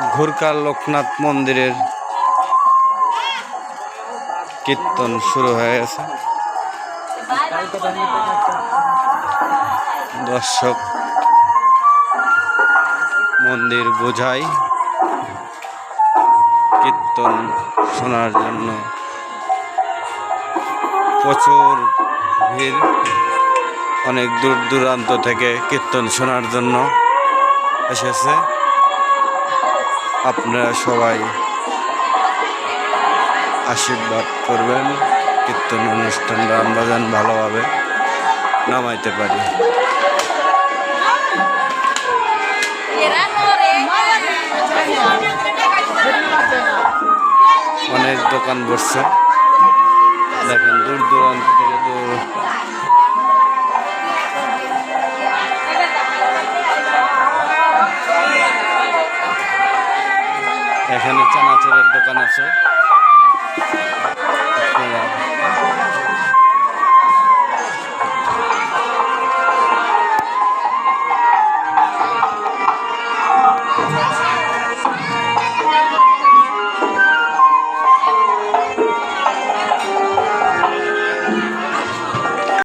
ঘুরকা লোকনাথ মন্দিরের কীর্তন শুরু হয়ে গেছে। দর্শক মন্দির বোঝাই কীর্তন শোনার জন্য প্রচুর ভিড়। অনেক দূর দূরান্ত থেকে কীর্তন শোনার জন্য এসেছে। আপনারা সবাই আশীর্বাদ করবেন, কীর্তন অনুষ্ঠানটা আমরা যেন ভালোভাবে নামাইতে পারি। অনেক দোকান বসছে, দেখেন দূর দূরান্ত থেকে এখানে চানাচুরের দোকান আছে।